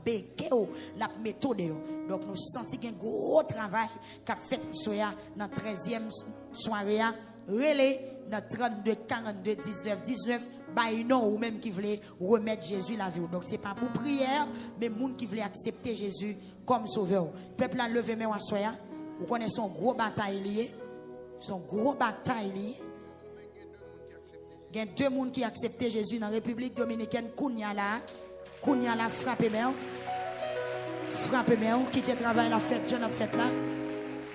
béqué, la méthode. Donc nous sentons qu'il y a un gros travail qu'a fait soya dans la 13e soirée. Relais dans 32 42 19 19 by non ou même qui voulait remettre Jésus la vie. Donc c'est pas pour prière mais monde qui voulait accepter Jésus comme sauveur. Peuple a levé main à soya. Vous connaissez son gros bataille lié. Son gros bataille lié. Il y a 2 personnes qui ont accepté Jésus dans la République dominicaine. Kounya la frappé main. Frappé main qui te travaille la fête, je n'ai fait là.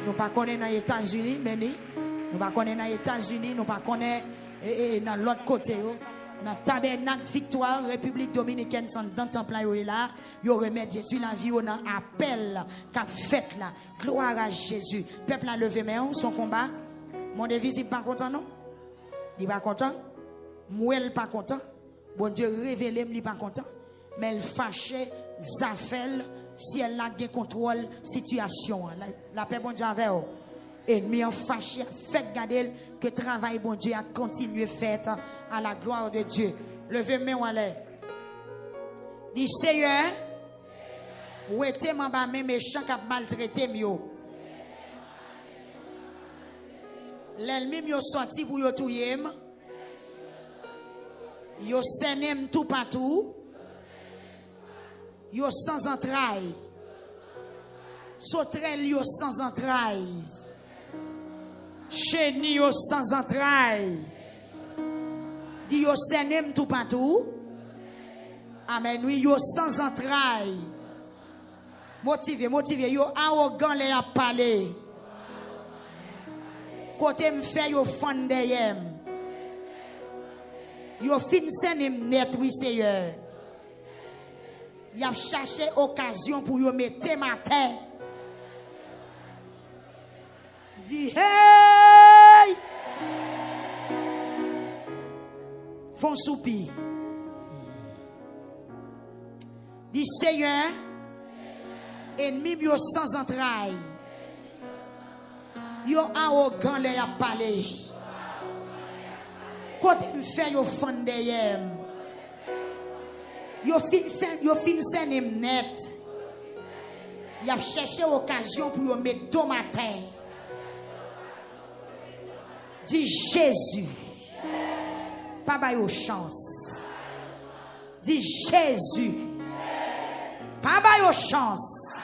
Nous pas connaissons dans les États-Unis, mais nous pas connaissons dans les États-Unis, nous pas connaissons dans l'autre côté. Dans Tabernacle Victoire, République dominicaine, dans le temple là, ils remettent Jésus la vie, on a appel qu'a fait là. Gloire à Jésus. Peuple a levé main, son combat. Mon devise, il pas content, non? Il pas content? Moi, il pas content. Bon Dieu, révélé, il pas content. Mais il fâché, Zafel, si elle a gagné contrôle situation. La paix, bon Dieu, avec vous. Ennemi en fâché, fait garder que travail, bon Dieu, a continué fait à la gloire de Dieu. Levez main en l'air. Dis Seigneur, où était mon bas mes méchants qui a maltraité mieux. L'ennemi m'a sorti pour yo touyer. Yo senem tout partout. Yo sans entrailles. Sauterelle yo sans entrailles. Chenille yo sans entrailles. Dit yo senem tout partout. Amen. Oui, yo sans entrailles. Motivé. Yo arrogant les a parlé. Côté me fait yo fond derrière. Yo fin senem net, oui, Seigneur. Y a cherché occasion pour yo mettre ma terre. Dis hey! Font soupir. Dis Seigneur, ennemi yo sans entrailles. Yo arrogant les a parlé. Côté me fait yo fond derrière. Yo fin senem net. Y a cherché occasion pour yo mettre dans ma terre. Dis Jésus. Pas ba yo chance. Dis Jésus. Pas ba yo chance.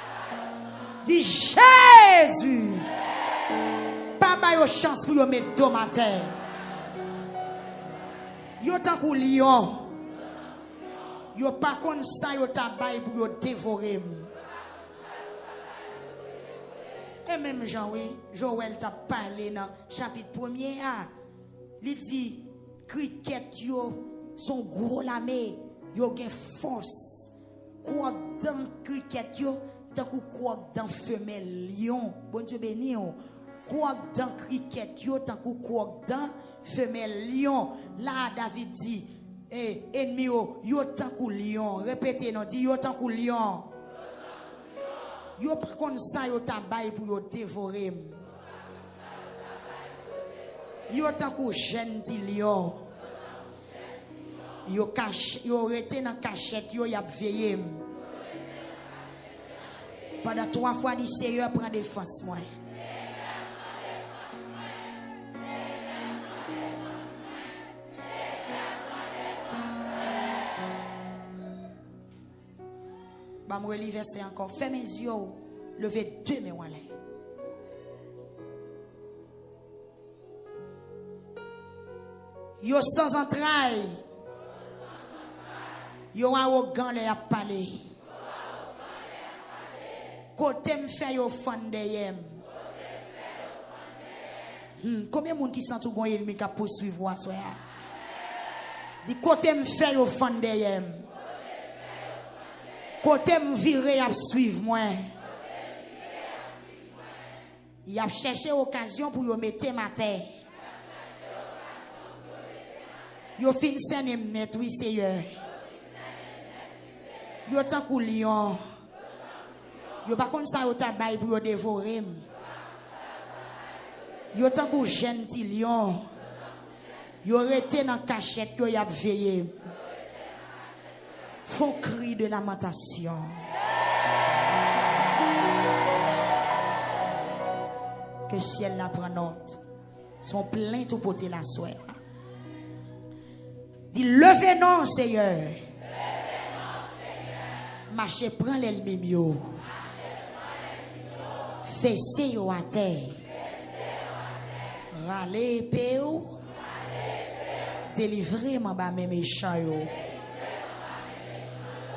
Dis Jésus. Pas ba yo chance pour yo mettre dans ma terre. Yo tant kou lion. Yo pas kon sa yo tabay pour yo dévorer. Et même Jean, oui, Joël t'a parlé dans chapitre 1er. Il dit, cricket yo, son gros lamé, yo gen force. Quoi dans cricket yo, tant quoi dans femelle lion. Bon Dieu béni yo. Quoi dans cricket yo, tant quoi dans femelle lion. Là, David dit, ennemi yo tant lion. Répétez, non, dit yo tant lion. Yo pas kon sa yo tabay pour yo dévorer. Yo tant kou jeune lion. Yo cache, yo rete dans cachette, yo y a veillé. Pendant 3 fois dit Seigneur prend défense moi. Je vais relire verset encore. Fais mes yeux, levez 2 mains en l'air. Yo sans entrailles. Yo arrogant les a parlé. Côté me fait yo fond derrière. Combien de monde qui sent tout gon ennemi qui poursuivre à soya? Dit côté me fait yo fond derrière. Côté me virer à suivre moi. Il a cherché occasion pour yo mettre ma terre. Yo fin senem net oui Seigneur. Yo tant kou lion. Yo pas comme ça yo tabay pour yo dévorer. Yo tant kou gentil lion. Yo rete dans cachette yo y a veillé. font cri de lamentation. Que ciel la prend note. Son plein tout côté la soeur. Dit levez non Seigneur. Marchez prend l'ennemi mieux. Fessez yo à terre. Râlez épée. Délivrez moi ba mes méchants yo.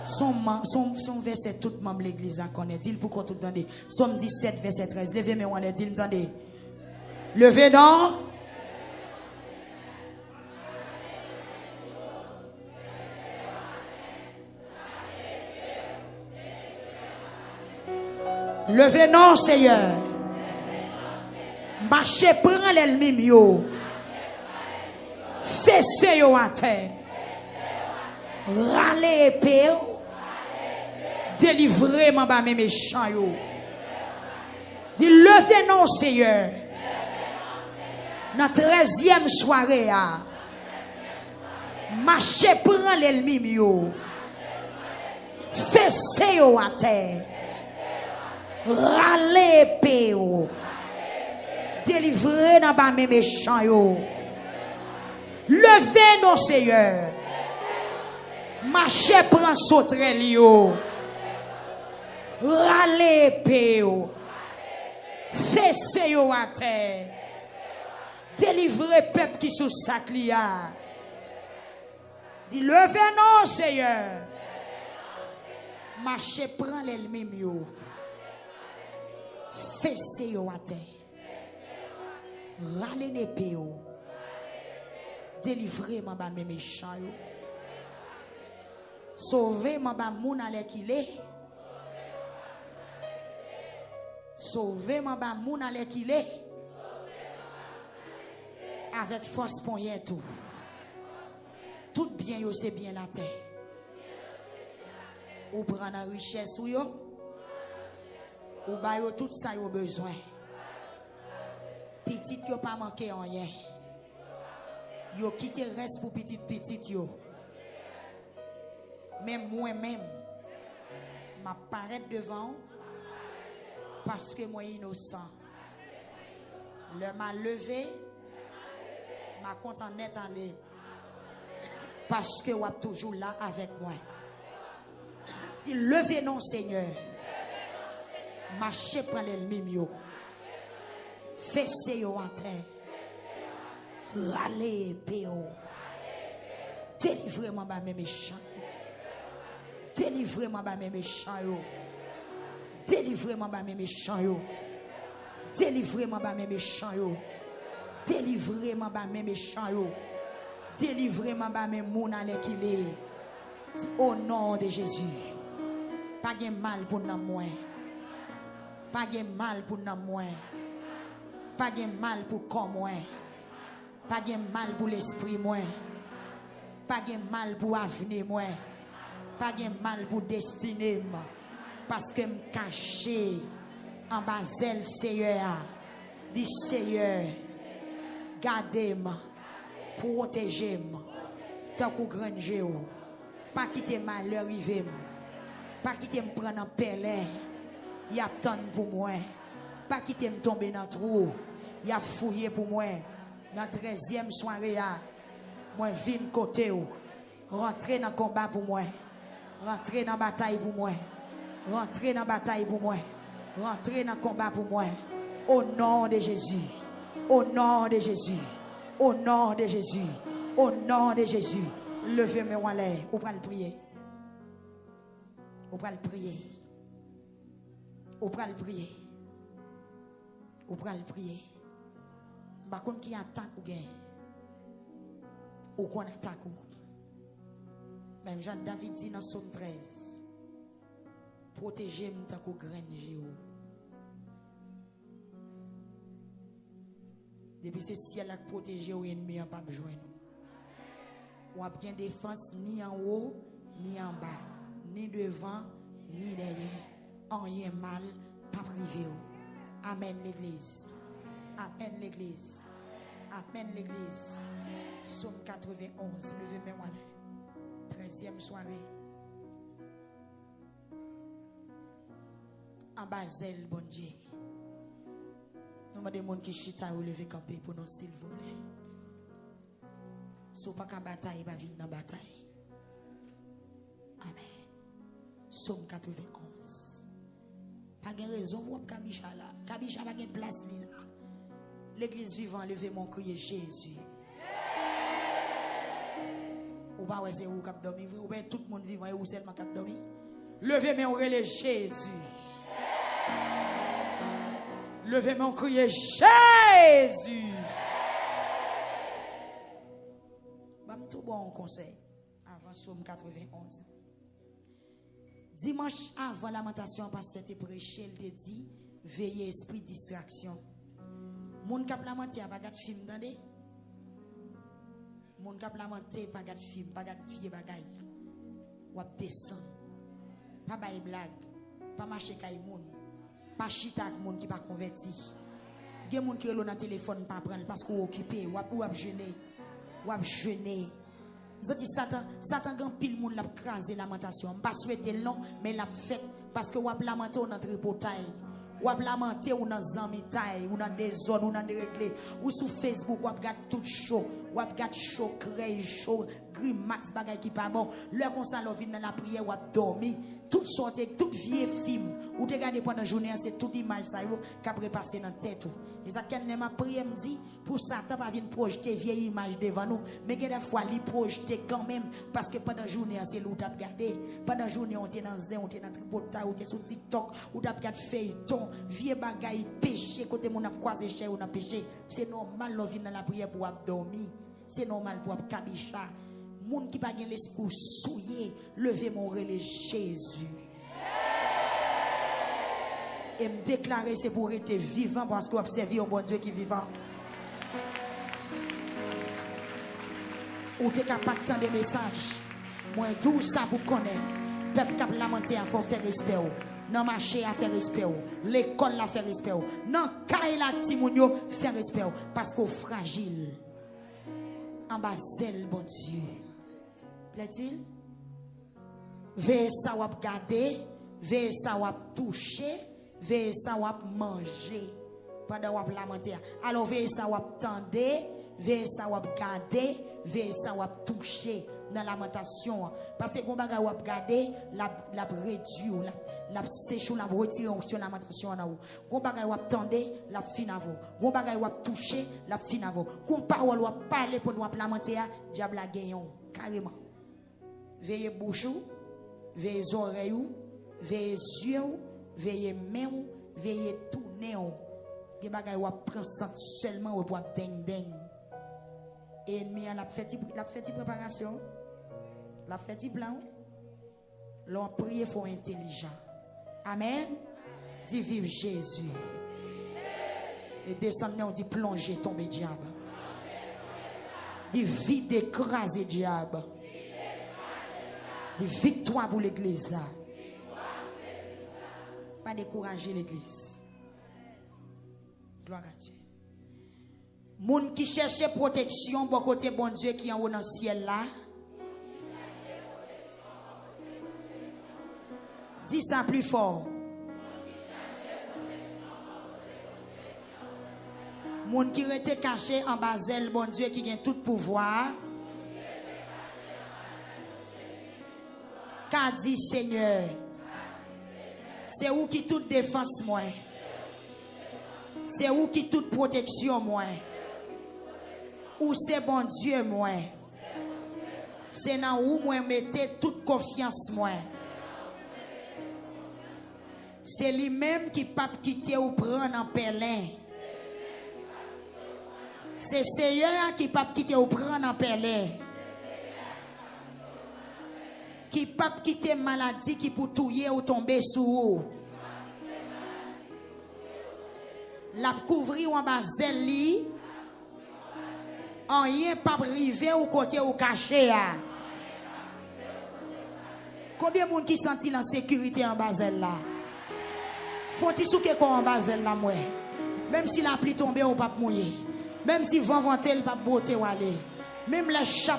Son verset tout membre l'église a connaît. Dit pour qu'on tout entende. Somme 17 verset 13. Levez mes on dit entendez. Levez donc. Levez non Seigneur. Marchez prend l'ennemi mieux. Fessez yo à terre. Râlez épée. Délivrez moi ba mes méchants yo. Dit levez non Seigneur. Dans 13e soirée marchez prend l'ennemi mieux. Fessez yo à terre. Râlez épée. Délivrez dans ba mes méchants yo. Levez non Seigneur. Marchez prend sauterelle yo. Râlez épée. Fessez yo à terre. Délivrez peuple qui sous sac liya. Dit levez non Seigneur. Marchez prend l'ennemi mieux. Fessez yo à terre. Râlez l'épée. Délivrez moi ba mes méchants yo. Sauvez moi ba moun ale qu'il est. Sauvez moi ba moun ale qu'il est. Avec force pour y tout. Tout bien yo c'est bien la terre. Ou prend la richesse ou yo. Ou ba yo tout ça yo besoin. Petit yo pas manqué en rien. Yo quitté reste pour petit yo. Même moi-même m'apparaître devant parce que moi innocent. Le m'a levé ma compte en net allé parce que vous êtes toujours là avec moi. Il levez non Seigneur. Marchez pour l'ennemi mieux. Fessez yo en terre. Râlez épée. Délivrez-moi ba mes méchants. Délivrez-moi ba mes méchants yo. Délivrez-moi ba mes méchants yo. Délivrez-moi ba mes méchants yo. Délivrez-moi ba mes méchants yo. Délivrez-moi ba mes moun ale qu'il est. Au nom de Jésus. Pas de mal pour nous moins. Pas de mal pour nous moins. Pas de mal pour corps moins. Pas de mal pour l'esprit moins. Pas de mal pour avenir moins. Pas de mal pour destinée moi. Parce que me caché en basel Seigneur. Dit Seigneur, gardez-moi, protégez-moi. Tant qu'on grange pas quitter malheur arriver. Pas quitter me prendre en pèlerin. Y a tant pour moi. Pas quitter me tomber dans trou. Y a fouillé pour moi. Dans 13e soirée moi vinn côté ou. Rentrer dans combat pour moi. Rentrer dans bataille pour moi. Rentrer dans bataille pour moi. Rentrer dans combat pour moi. Au nom de Jésus. Au nom de Jésus. Au nom de Jésus. Au nom de Jésus. Levez-moi en l'air. Ou pral prier. Ou pral prier. Ou pral prier. Ou pral prier. Par contre qui attaque ou gain. Ou qu'on attaque ou. Même Jean David dit dans Somme 13. Protégez-moi tant qu'on graine. Depuis ce ciel a protégé ou ennemi en pas besoin. Ou a bien défense ni en haut ni en bas, ni devant ni derrière. Rien mal pas privé. Amen l'église. Amen l'église. Amen l'église. Somme 91. Levez-moi là. 13e soirée. En Basel, bon Dieu. Nous avons des gens qui chita ou lever camper pour nous, s'il vous plaît. Si vous n'avez pas de bataille, vous venir dans la bataille. Amen. Somme 91. Pas de raison pour Kabisha là. Kabisha n'a pas de place là. L'église vivante, levez mon cri Jésus. Ou pas, c'est où cap dormi? Ou bien tout le monde vivant et où seulement cap dormi? Levez mon cri Jésus. Levez mon cri Jésus. Tout bon conseil avant Somme 91. Dimanche avant lamentation, pasteur te prêché, il te dit veillez esprit distraction. Moun kap lamenté pas gade film tande. Moun kap lamenté pas gade film, pas gade vieux bagay. Ou ap descend. Pas bay blague, pas marcher kay moun, pas chita ak moun qui pas converti. Gen moun ki relo nan téléphone pas prendre parce qu'on occupé, ou ap jeûner. Ou ap jeûner. Nous dit Satan grand pile moun l'a crasé lamentation. Pas souhaiter non, mais l'a fait parce que ou ap lamenté ou dans tripotail. Ou ap lamenté ou dans zamitaille, ou dans des zones, ou dans des réglés, ou sur Facebook ou ap gade tout chaud, ou ap gade chaud, crée chaud, grimace bagay qui pas bon. Le comme ça vient dans la prière ou ap dormi. Toute sorte, toute vieille film ou te regarder pendant la journée, c'est toute image ça qui a passé dans la tête. Et ça, quand m'a prié, me dit, pour Satan, pas venir projeter vieille image devant nous, mais des fois, il projeter quand même, parce que pendant la journée, c'est l'autre à regarder. Pendant la journée, on est dans Zen, on est dans Tripotail, on est sur TikTok, on a regardé feuilleton, vieux bagaille, péché, côté mon a croisé cher, on a péché. C'est normal, l'on vient dans la prière pour dormir. C'est normal pour Kabisha. Moun qui pas gen l'esprit souillé, levez mon relais Jésus. Et me déclarer c'est pour être vivant parce qu'on observe un bon Dieu qui est vivant. Ou t'es capable de des messages. Moi tout ça pour connaître. Peuple cap lamenter à faire respect. Non marché à faire respect. L'école à faire respect. Non caille la timounio faire respect parce qu'on fragile. En bas zèle bon Dieu. Plaît-il? Veille ça ou garder, veille ça ou toucher, veille ça ou manger pendant ou lamenter. Alors veille ça ou tendre, veille ça ou garder, veille ça ou toucher dans la lamentation parce que quand bagay ou garder la réduit ou la sécher ou la retirer sur la lamentation na ou quand bagay ou tendre la fin avant quand bagay ou toucher la fin avant quand parole ou parler pour nous lamenter diable la gagnant carrément. Veillez bouche, veillez oreille, veillez yeux, veillez main, veillez tout néon. Ge bagay ou prend seulement ou pour ding ding. Ennemi a fait préparation. La fait plan. L'on prie faut intelligent. Amen. Dis vive Jésus. Et descendez on dit plonger tomber diable. Dis vide écraser diable. Des victoires pour l'église là. Pas décourager l'église. Gloire à Dieu. Moun qui cherche protection bon côté bon Dieu qui en haut dans le ciel là. Dis ça plus fort. Moun qui était caché en Basel bon Dieu qui a tout pouvoir. Qu'a dit Seigneur, c'est où qui toute défense moi, c'est où qui toute protection moi, où c'est bon Dieu moi, c'est dans où moi mettez toute confiance moi, c'est lui-même qui pas quitter ou prendre en pelin, c'est Seigneur qui pas quitter ou prendre en pelin. Qui pas quitter maladie qui pour touiller ou tomber sous eau. La couvrir en bas zeli. En rien pas privé ou côté ou caché. Combien de monde qui sentit la sécurité en bas là? Faut-il souke quoi en bas là moi? Même si la pluie tombe ou pas mouiller. Même si vent ventel pas beauté ou aller. Même les chats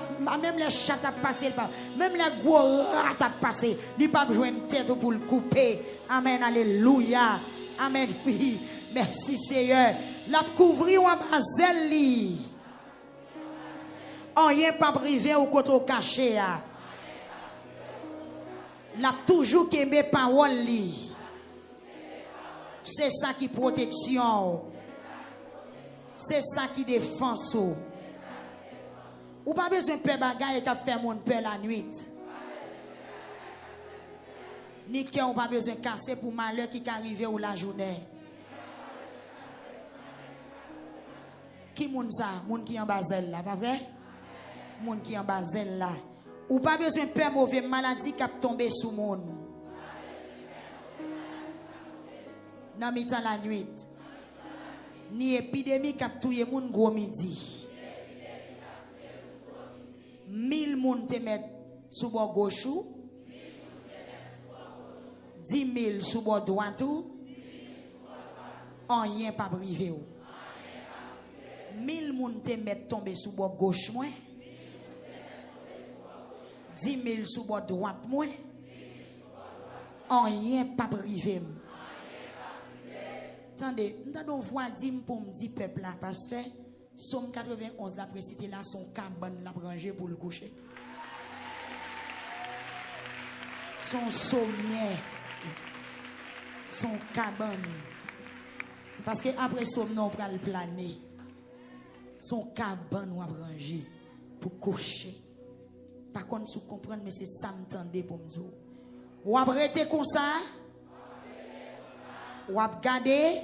a passé, même les gros rats a passé. Il pas besoin de tête pour le couper. Amen, alléluia. Amen, oui. Merci Seigneur. La couvrir en bazel li. Rien pas privé ou côté caché. La toujours qu'aimer parole li. C'est ça qui protection. C'est ça qui défense. Ou pas besoin de faire bagaille qui fait mon père la nuit. Ni qui ou pas besoin de casser pour malheur qui arrive ou la journée. Qui moun ça? Moun qui en bazel là, pas vrai? Moun qui en bazel là. Ou pas besoin de faire mauvais maladie qui a tombé sous moun. Dans mi-temps la nuit. Ni épidémie qui a tué moun gros midi. 1000 moun te met sous bord gauche, 10 000 sous bord droite, rien pas privé. 1000 moun te met tombé sous bord gauche moins, 10 000 sous bord droite moins, rien pas privé. Attendez, nous avons voix dim pour me dire peuple là, pasteur. Somme 91, la précité là, son cabane la rangé pour le coucher. Son sommier, son cabane. Parce que après somme, on prend le planer. Son cabane ou rangé pour coucher. Par contre, si vous comprenez, mais c'est ça m'tendez pour me dire. Ou arrêter comme ça, ou garder.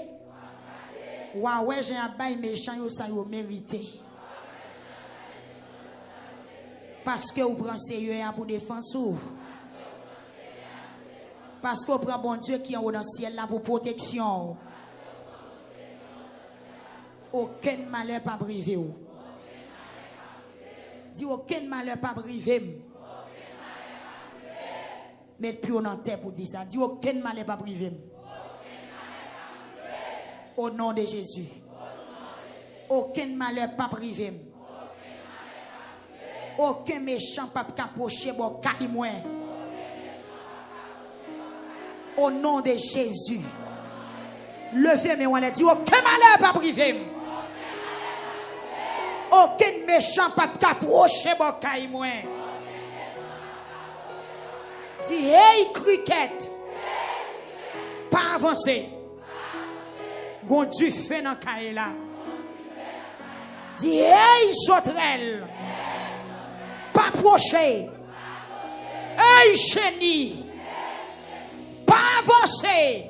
Ouais, j'ai un bail méchant, ça vous mérité. Parce que vous prenez sérieux pour défense. Parce que vous prenez bon Dieu qui est dans le ciel là pour protection. Aucun malheur pas privé. Dis aucun malheur pas privé. Mettez plus en terre pour dire ça. Dis aucun malheur pas privé. Au nom de Jésus. Aucun malheur pas privé. Aucun méchant pas approcher bon caille. Au nom de Jésus. Levez mes mains. Dit aucun malheur pas privé. Aucun méchant pas approcher bon caille. Dit hey cricket. Pas avancer. Gon du fait dans Kaila. Dis hey sauterelle. Pas approcher. Hey chenille. Pas avancer.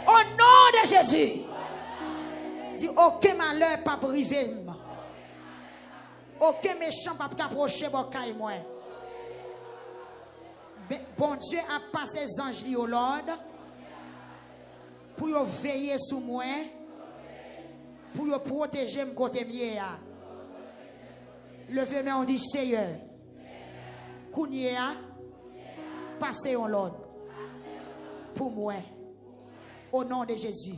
Au nom de Jésus. Dis aucun malheur pas privé. Aucun méchant pas approcher bon caille moi. Bon Dieu a passé ses anges au Lord. Pour veiller sur moi, pour protéger mon côté mieux. Levez-moi, on dit Seigneur, Kounia, passez en l'ordre pour moi, au nom de Jésus.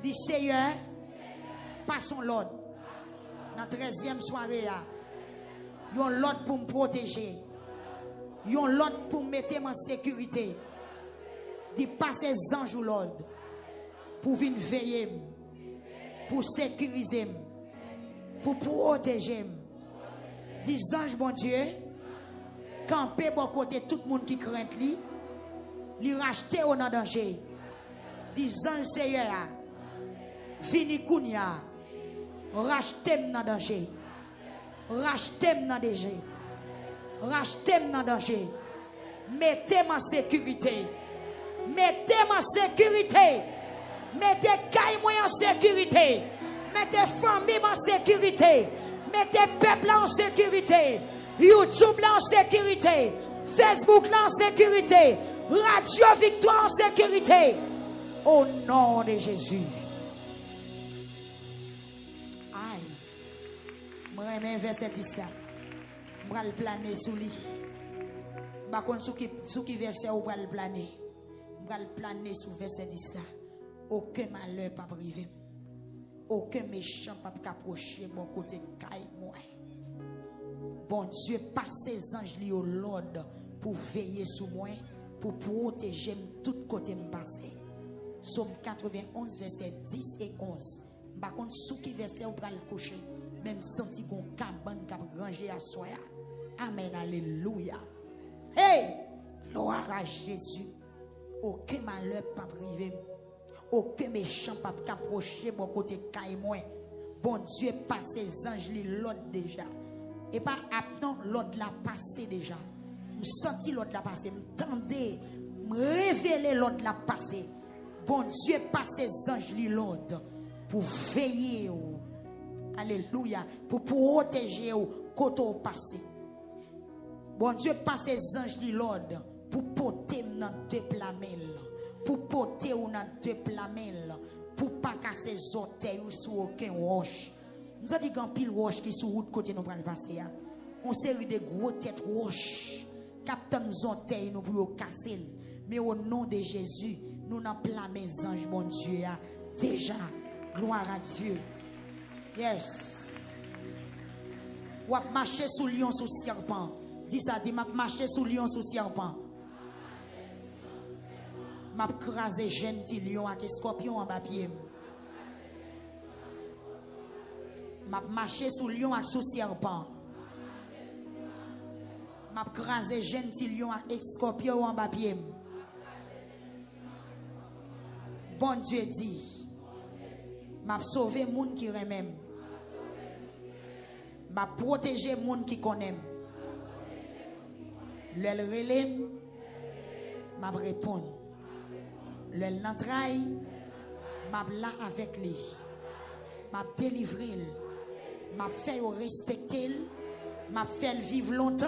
Dit Seigneur, passons l'ordre dans la 13e soirée. Yon l'ordre pour me protéger, yon l'ordre pour me mettre en sécurité. Dit passez anges ou l'ordre. Pour venir veiller, pour sécuriser, pour protéger. Dis ange bon Dieu, camper bon côté tout le monde qui craint lui, lui racheter au danger. Dis ange Seigneur, vini kounya, racheter dans danger, racheter dans danger, racheter dans danger, mettez-moi en sécurité, mettez-moi en sécurité. Mettez caille en sécurité. Mettez famille en sécurité. Mettez peuple en sécurité. YouTube en sécurité. Facebook en sécurité. Radio Victoire en sécurité. Au nom de Jésus. Aïe. Moi, je verset 10 là. Je vais le planer sous lui. Par contre, sous qui verset, je vais le planer. Je vais le planer sous verset 10 là. Aucun malheur pas privé. Aucun méchant pas approcher mon côté caille moi. Bon Dieu, passe ses anges li au l'ordre pour veiller sur moi, pour protéger tout côté me passer. Somme 91, verset 10 et 11. Par contre, sous qui verset ou pral coucher, même senti qu'on cabane cap ranger à soi. Amen, alléluia. Hey, gloire à Jésus. Aucun malheur pas privé. Aucun méchant pas approcher mon côté caille moi. Bon Dieu passe ses anges li l'autre déjà. Et pas attends l'autre la passé déjà. Me senti l'autre la passé, me tendez, me révéler l'autre la passé. Bon Dieu passe ses anges li l'autre pour veiller. Alléluia, pour protéger ou côté au passé. Bon Dieu passe ses anges li l'autre pour porter dans deux plamelles, pour porter ou dans deux plamelles, pour pas casser les orteils ou sur aucun roche. Nous avons dit qu'un pile roche qui sur route côté nous prend passer. On série de gros têtes roches, captant nos orteils nous pour casser. Mais au nom de Jésus, nous n'en plamé les anges, mon Dieu. Déjà, gloire à Dieu. Yes. Ou à marcher sous lion, sous serpent. Dis ça, dis, m'a marcher sous lion, sous serpent. M'a crasé gentil lion avec scorpion en bas pied. M'a marché sous lion avec sous serpent. M'a crasé gentil lion avec scorpion en bas pied. Bon Dieu dit, m'a sauvé moun qui remem. M'a protégé moun qui connaît. L'el relève, m'a répondre. L'el l'entraille, m'a là avec lui. M'a délivré, m'a fait respecter, m'a fait vivre longtemps,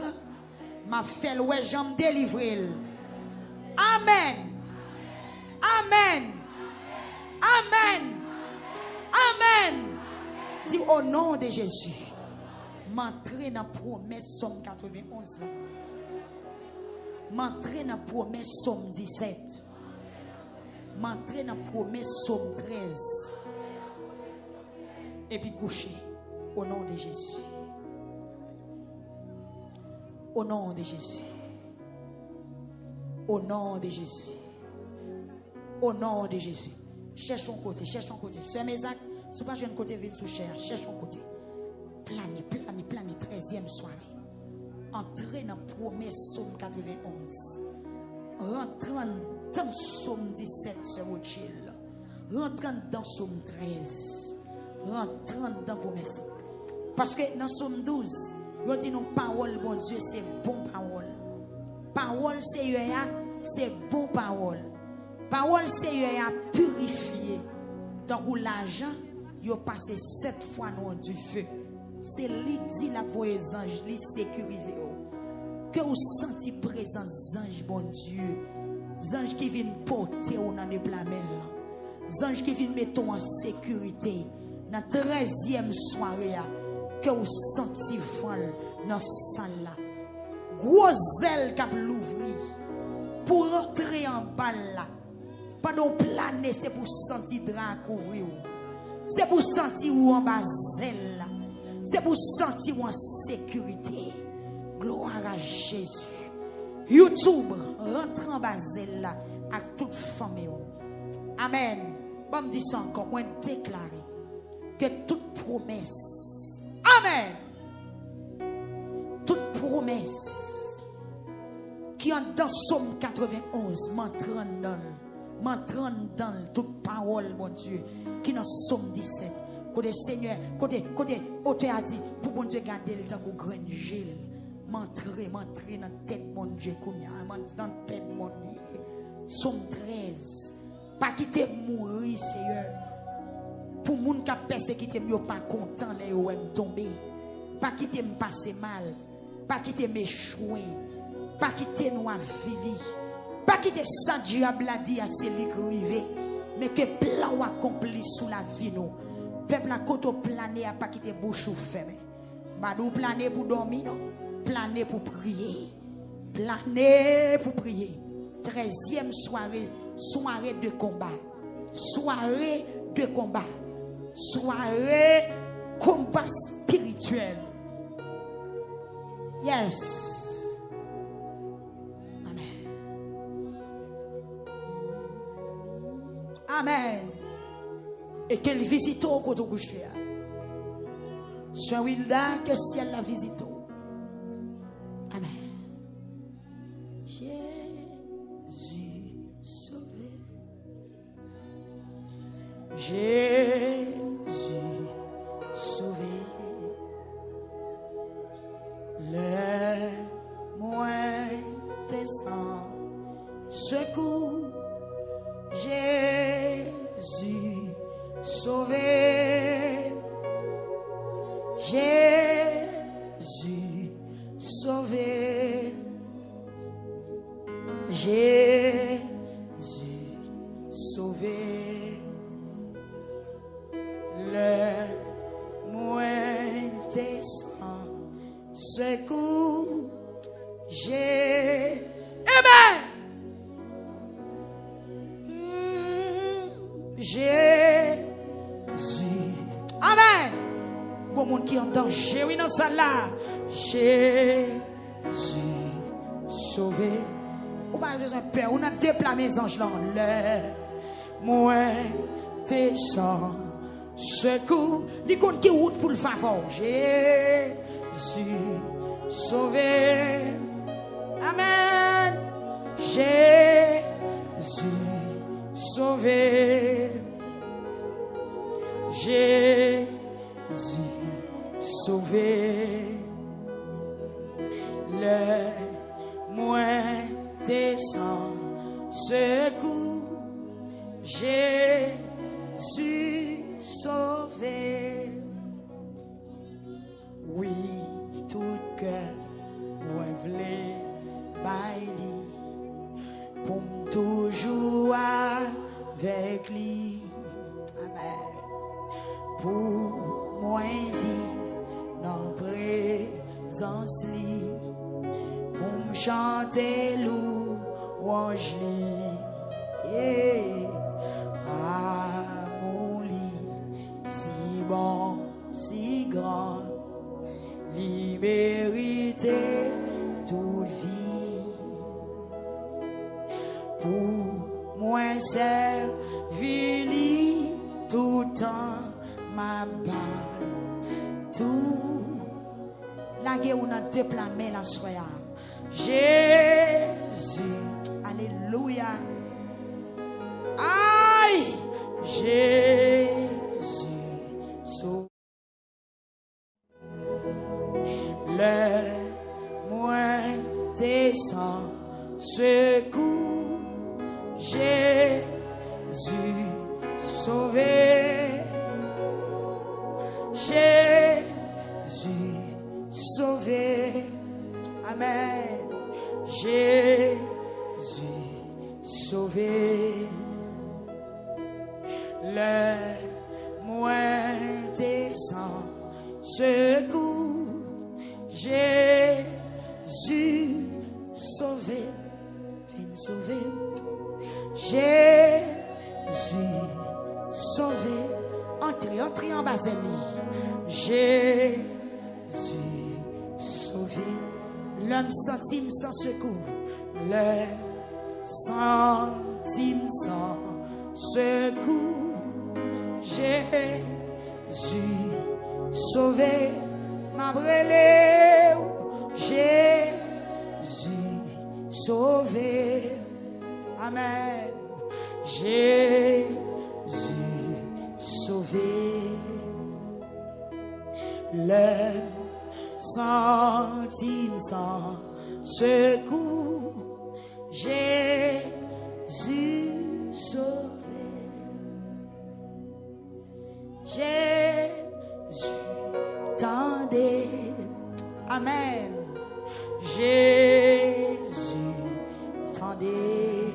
m'a fait ouais j'en délivrer. Amen. Amen. Amen. Amen. Dis au nom de Jésus. M'entrer dans la promesse Somme 91 là. M'entrer dans la promesse Somme 17. M'entrer dans la promesse Somme 13. Et puis coucher au nom de Jésus. Au nom de Jésus. Au nom de Jésus. Au nom de Jésus. Cherche ton côté, cherche ton côté. Sœur Mézac, si pas jeune côté, viens sous cher. Cherche ton côté. Plane, 13e soirée. Entrez dans la promesse Somme 91. Rentrant dans Somme 17, Sœur Rothschild. Rentrant dans Somme 13. Rentrant dans la promesse. Parce que dans Somme 12, on dit nos paroles, bon Dieu, c'est bon parole. Parole, c'est bon parole. Parole, c'est à purifier. Tant que l'argent, il a passé 7 fois dans du feu. C'est lui dit la voix des anges, lui sécuriser. Que vous sentez présence anges, bon Dieu. Anges qui viennent porter au dans les plamelles. Anges qui viennent mettre en sécurité. Dans la 13e soirée, que vous sentez folle dans la salle là. Gros zèle qui a l'ouvrir pour rentrer en balle là. Pas de planer, c'est pour sentir drap couvrir. C'est pour sentir où en bas zèle là. C'est pour sentir où en sécurité. Gloire à Jésus. YouTube, rentre en bas zèle là avec toute famille. Amen. Bon, me dis ça encore, moi déclarer que toute promesse, amen, toute promesse qui est dans Somme 91 m'entraîne dans toute parole, mon Dieu, qui est dans Somme 17. Côté Seigneur, côté, auteur a dit, pour mon Dieu garder le temps qu'on graine gel, m'entrer dans la tête, mon Dieu, dans la tête, mon Dieu. Somme 13. Pas quitter mourir, Seigneur. Pour moun qui a persécuté, yo pas content les yo me tomber. Pas quitter me passer mal. Pas quitter m'échouer. Pas quitter nous avili. Pas quitter ça diable a dit à celui qui rivé. Mais que plan accompli sous la vie nous. Peuple a côté planer a pas quitter bouche fermée. Badou planer pour dormir non. Planer pour prier. Planer pour prier. 13e soirée de combat. Soirée de combat. Soirée combat spirituel. Yes. Amen. Amen. Et qu'elle visite au côté couché. Sois Wilda que ciel la visite. Amen. Jésus sauvé. Jésus sauvé. Les moins tes sangs secours. Jésus sauvé. Jésus sauvé. Jésus sauvé. Le moins tes sangs secours. Amen. Jésus. Amen. Bon monde qui entend Jésus dans ça là. Jésus sauvé. Ou pas besoin de peur. On a déplacé mes anges là. Le moins tes sangs secours. L'icône qui route pour le favor. Jésus sauvé. Amen. Jésus sauvé. Jésus sauvé. Le moins tes sangs secours. Jésus sauvé. Oui, tout cœur rêve baili pour toujours avec lui. Amen. Pour moi vivre dans présence lui, pour me chanter louange lui. Amour lui, si bon, si grand, liberté toute vie. Pour moi servir lui tout temps ma balle. Tout la guerre on a déplacé la soya. Jésus, alléluia. Aïe, Jésus sauve. Le moins tes sangs secours. Jésus sauvé. Jésus sauvé. Amen. Jésus sauvé. Le moins tes sangs secours. Jésus sauvé. Viens sauver. Jésus sauvé. Entrez en bas. Jésus sauvé. L'homme centime sans secours. Le centime sans secours. Jésus sauvé. Ma brûlé. Jésus sauvé. Amen. Jésus sauvé. Le centime sans secours. Jésus sauvé. Jésus tendez. Amen. Jésus tendez.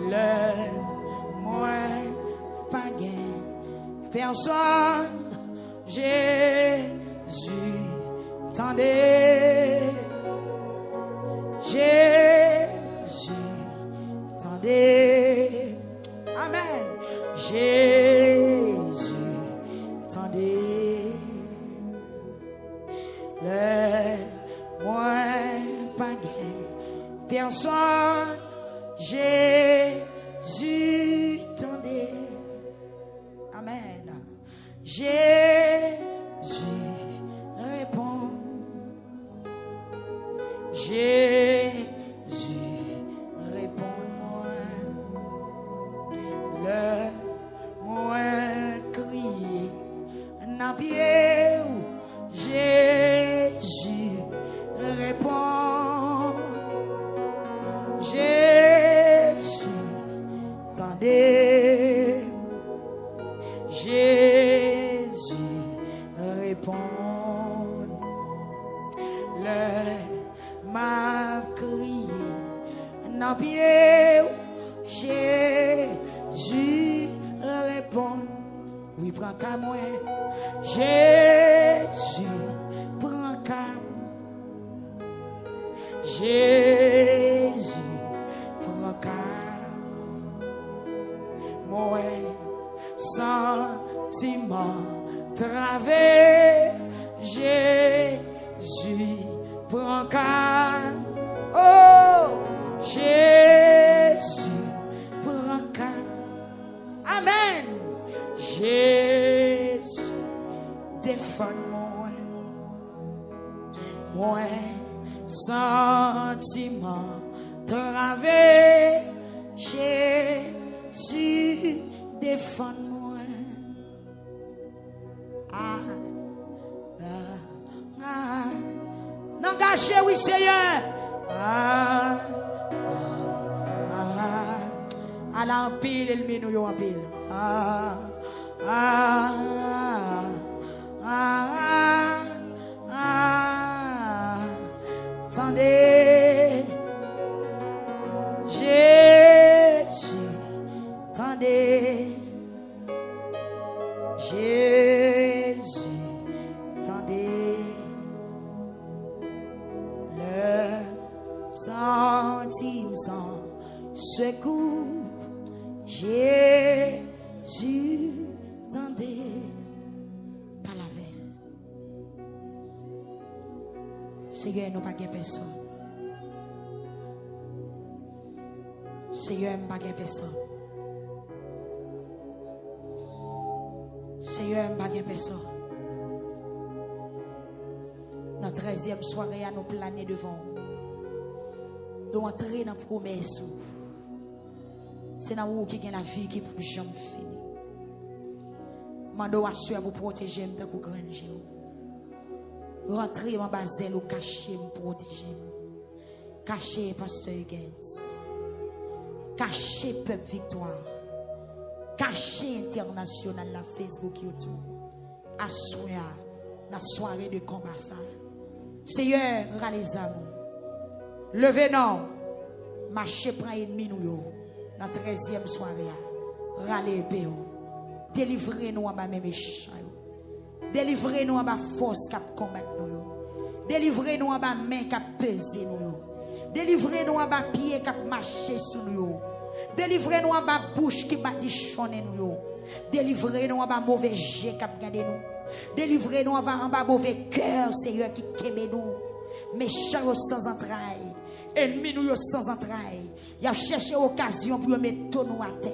Le moins pas gain personne. Jésus tendez. Jésus tendez. Amen. Jésus tendez. Le Jésus répond. Oui, prends qu'à moi. Jésus prends qu'à. Jésus prends qu'à. Moi, sentiment travers. Jésus prends qu'à. Oh, Jésus prends qu'à. Amen. Jésus défends-moi. Moi, sentiment travers. Jésus défends-moi. N'engagez, oui, Seigneur. À l'empile, il met nous en pile. Attendez, Jésus, attendez, Jésus, attendez, le centime sans secours, Jésus, attendez, pas la veille. Seigneur, nous pas de personne. Seigneur, nous pas de personne. Seigneur, nous pas de personne. Dans la 13e soirée, à nous planer devant. Nous entrer dans la promesse. C'est dans vous qui a la vie qui ne peut jamais finir. Mando assure pour protéger me dans grand Dieu. Rentrer en bas zèle ou cacher me protéger. Cacher pasteur Hugues. Cacher peuple victoire. Cacher international la Facebook YouTube. Assoya la soirée de combat ça. Seigneur, les amours. Levez non. Marchez prend ennemi nous yo. Dans la 13e soirée. Râlez épée. Délivrez-nous en bas mes méchants. Délivrez-nous en bas force qui combattre nous. Délivrez-nous en bas main qui peser nous. Délivrez-nous en bas pied qui marcher sur nous. Délivrez-nous en bas bouche qui badichonne nous. Délivrez-nous en bas mauvais jet qui regarder nous. Délivrez-nous en bas mauvais cœur, Seigneur, qui kebe nous. Méchants sans entrailles. Ennemis nous sans entrailles. Il a cherché occasion pour mettre nous à terre.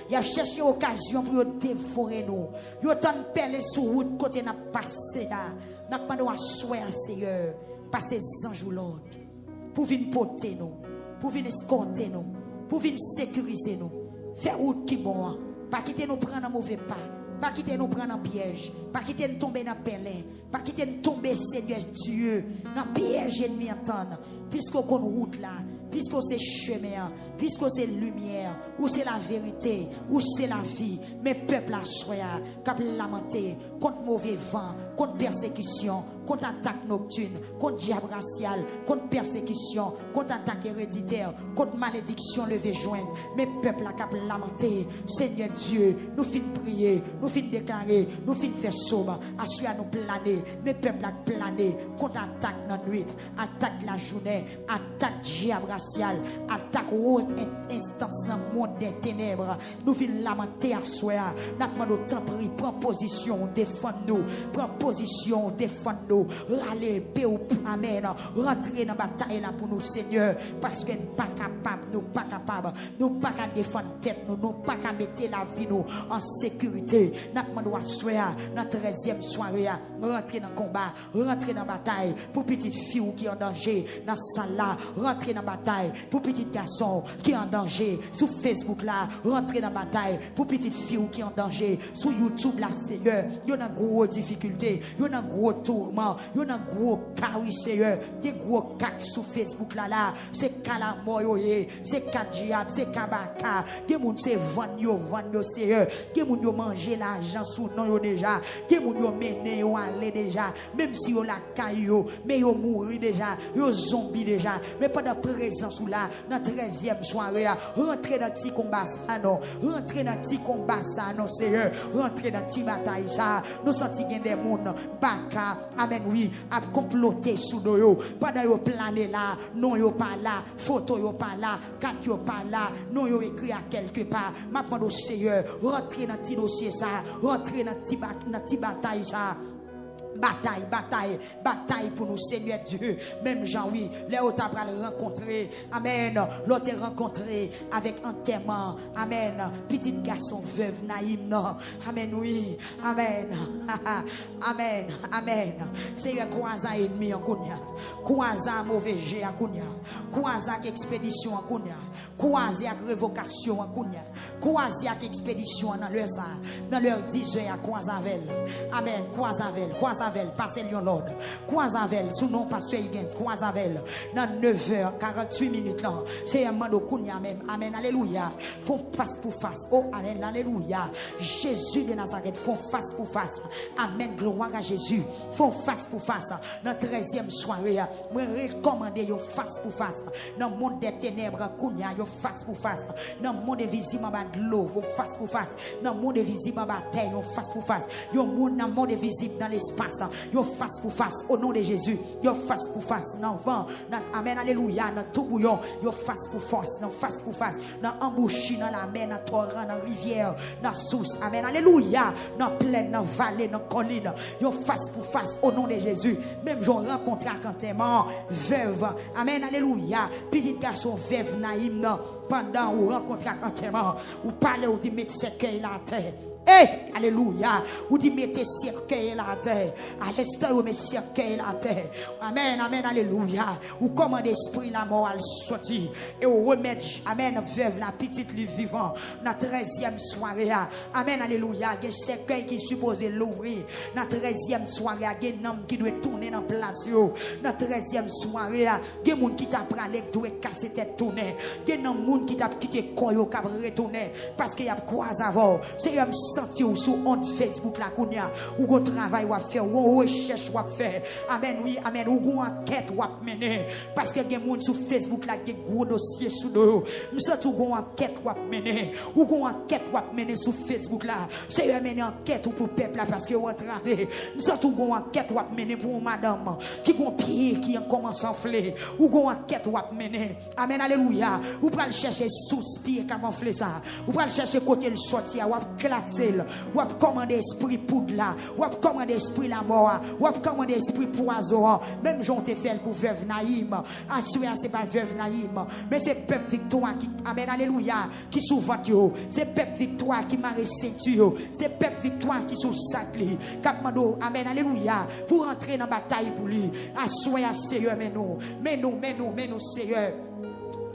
Il a cherché occasion pour dévorer nous. Il a tant perlé sur route côté n'a passé. N'a pas de souhait Seigneur. Passer anges l'autre. Pour venir porter nous. Pour venir escorter nous. Pour venir sécuriser nous. Faire route qui bon. Pas quitter nous prendre un mauvais pas. Pas quitter nous prendre un piège. Pas quitter nous tomber dans pelin. Pas quitter nous tomber, Seigneur Dieu, dans piège ennemi entendre. Puisque qu'on route là, puisque c'est chemin, puisque c'est lumière, ou c'est la vérité, ou c'est la vie. Mais peuple à soya, cap lamenté contre mauvais vent, contre persécution, contre attaque nocturne, contre diable racial, contre persécution, contre attaque héréditaire, contre malédiction levée joindre. Mais peuple à cap lamenté, Seigneur Dieu, nous fin prier, nous fin déclarer, nous fin faire somme, assurer nous planer. Mais peuple à planer contre attaque dans la nuit, attaque la journée, attaque diable racial, attaque haute instance dans le monde des ténèbres. Nous fin lamenter à soi. Nous demandons temps pris, prends position, défends-nous, prends position, défends-nous. Râlez, paix ou amen. Rentrez dans la bataille là pour nous, Seigneur, parce que nous pas capables, nous pas capables, nous pas qu'à défendre tête, nous pas qu'à mettre la vie nous en sécurité. Nous demandons à soi, dans la 13e soirée, rentrer dans le combat, rentrer dans la bataille pour petite fille qui est en danger dans salle là, rentrer dans la bataille pour petit garçon qui est en danger sur Facebook là, rentrer dans la bataille pour petite fille qui est en danger sur YouTube là, Seigneur. Il y a une grosse difficulté, il y a un gros tourment, il y a un gros cas, oui, Seigneur, des gros cas sur Facebook là, c'est calamoyo, c'est diable, c'est kabaka, des moun c'est vendre, Seigneur, des moun yo manger l'argent sous non déjà, des moun yo mené yo aller déjà, même si yo la caillou, mais yo mourir déjà, yo zombie déjà, mais pendant présent présence ou là, dans 13e soirée, rentrez dans petit combat ça, non. Rentrez dans petit combat ça, non, Seigneur. Rentrez dans petit bataille ça. Nous sentons des monde, baka, amen, oui, à comploter sous nous. Pendant yo plané là, non yo pas là, photo yo pas là, carte yo pas là, non yo écrit à quelque part. Ma demande au Seigneur, rentrez dans petit dossier ça, rentrez dans petit bataille ça. Bataille pour nous, Seigneur Dieu. Même Jean, oui, les autres après le rencontrer. Amen. L'autre est rencontré avec enterrement. Amen. Petit garçon veuve naïm, non. Amen, oui. Amen. Amen. Amen. Seigneur, croisa ennemi en Kounia. Croisa mauvais jet en Kounia. Croisa expédition en Kounia. Croisa révocation en Kounia. Croisa expédition dans leur ça. Dans leur 10 heures à Croisavel. Amen. Croisavel. Passez Lyon Lord. Croisavel, sous nom pasteur Higgins, Croisavel, dans 9h48 minutes là. C'est un mando Kounia même. Amen, alléluia. Font face pour face. Oh, alléluia. Jésus de Nazareth, font face pour face. Amen, gloire à Jésus. Font face pour face. Dans 13e soirée, je recommande yo face pour face. Dans le monde des ténèbres, Kounia, yo face pour face. Dans le monde invisible, de l'eau, yo face pour face. Dans le monde invisible, terre, yo face pour face. Yo monde dans le monde invisible, dans l'espace. Yo face pour face au nom de Jésus. Yo face pour face dans vent, amen, alléluia, dans tout bouillon. Yo face pour face, dans face pour face, dans embouchure, dans la mer, dans torrent, dans rivière, dans source, amen, alléluia, dans plaine, dans vallée, dans colline. Yo face pour face au nom de Jésus. Même j'en rencontré à Cantement, veuve, amen, alléluia, petit garçon veuve naïm, pendant ou rencontré à Cantement, ou parler ou dit mettre cercueil la terre. Eh, alléluia. Ou dit mettez cercueil la terre. À l'instant où mettez cercueil la terre. Amen, amen, alléluia. Ou commande esprit la mort à sortir. Et ou remettre, amen, veuve la petite livre vivant. Dans 13e soirée. Amen, alléluia. Il y a cercueil qui est supposé l'ouvrir. Dans 13e soirée. Il y a un homme qui doit tourner dans place. Dans 13e soirée. Il y a un monde qui t'a pris qui doit casser tête tourner. Il y a un monde qui t'a quitté quoi qui a retourné. Parce qu'il y a quoi avant. C'est un senti ou sur on Facebook la kounya ou go travail ou faire ou recherche ou faire amen oui amen ou go enquête ou mener parce que gen moun sur Facebook là gen gros dossier sous do me senti ou go enquête ou mener ou go enquête ou mener sur Facebook là c'est mener enquête pour peuple là parce que ou travail me senti ou go enquête ou mener pour madame qui gon pied qui commence à enfler ou go enquête ou mener amen alléluia ou pral chercher sous pied comment enfler ça ou pral chercher côté le sortir ou classer ou ap commander esprit poudre là ou ap commander esprit la mort ou ap commander esprit poison même j'ont te fait pour veuve naïm assuré c'est pas veuve naïm mais c'est peuple victoire qui amen alléluia qui sous voiture c'est peuple victoire qui marre ceinture c'est peuple victoire qui sous saclé cap mando amen alléluia pour entrer dans bataille pour lui assuré Seigneur mais nous Seigneur.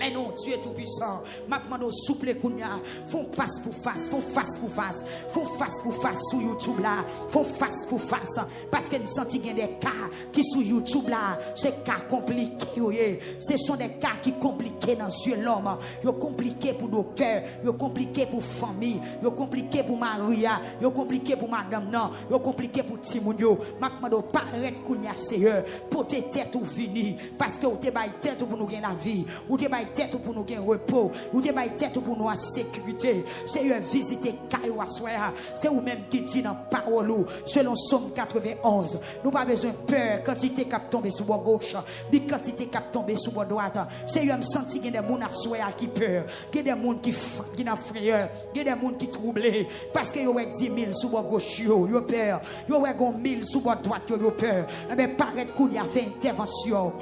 Mais non, Dieu est tout puissant. Maintenant, souple kounya. Font face pour face. Font face pour face. Font face pour face sur YouTube là. Font face pour face. Parce que nous sentons qu'il y a des cas qui sur YouTube là. C'est cas compliqués. Ce sont des cas qui compliqués dans Dieu l'homme. Ils compliqués pour docteur. Ils compliqués pour famille. Ils compliqués pour Maria. Ils compliqués pour madame. Non. Ils compliqués pour Timounio. Maintenant, paraît kounya Seigneur. Pour tes têtes ou venir. Parce que vous te baillez tête pour nous gagner la vie. Vous te baillez tête pour nous gagner repos, ou te bail tête pour nous en sécurité. C'est une visite caillou à soir. C'est vous même qui dit dans parole selon Somme 91. Nous pas besoin de peur quantité cap tomber sur bord gauche, ni quantité cap tomber sur bord droite. C'est une senti des monde à soir qui peur, des monde qui n'a frayeur, des monde qui troublé parce que yo 10 000 sur bord gauche yo peur, yo 1000 sur bord droite yo peur. Mais paraît qu'on y a fait intervention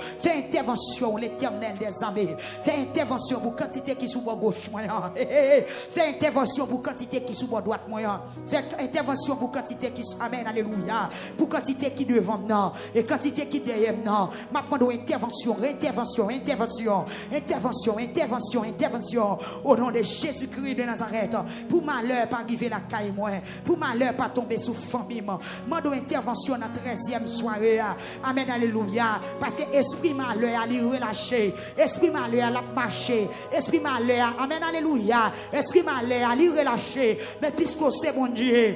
l'Éternel des armées. Fais intervention pour quantité qui sous bord gauche moyen. Fais intervention pour quantité qui sous bord droite moyen. Fais intervention pour quantité qui amen alléluia. Pour quantité qui devant non et quantité qui derrière non. Maintenant intervention au nom de Jésus-Christ de Nazareth. Pour malheur pas arriver la caille moi. Pour malheur pas tomber sous famille. Mando intervention dans 13e soirée. Amen alléluia. Parce que esprit malheur a relâché. Esprit malheur a marché. Esprit malheur, amen, alléluia. Esprit malheur, à lui relâcher. Mais puisque c'est bon Dieu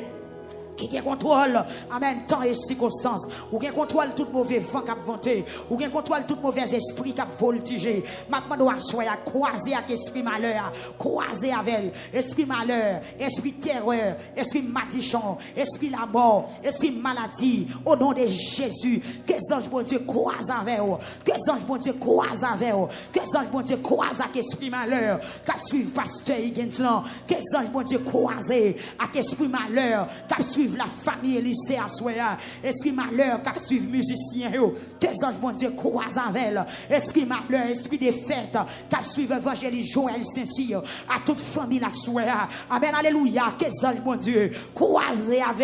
qui contrôle, amen, temps et circonstances, ou qui contrôle tout mauvais vent qui a vanté, ou qui contrôle tout mauvais esprit qui a voltigé. Maintenant, doit soyez croisé avec esprit malheur, croisé avec esprit malheur, esprit terreur, esprit matichon, esprit la mort, esprit maladie, au nom de Jésus, que les anges bon Dieu croisent avec vous, que les anges bon Dieu croisent avec vous, que les anges bon Dieu croisent avec esprit malheur, qui suivent pasteur Higginson, que les anges bon Dieu croisent avec esprit malheur, qui suivent la famille lycée à soya, esprit malheur qui suivent musiciens, que les anges bon Dieu croisent avec esprit malheur, esprit de fête qui suivent évangéliste Joël Saint-Cyr, à toute famille la soya, amen, alléluia, que les anges bon Dieu croisent avec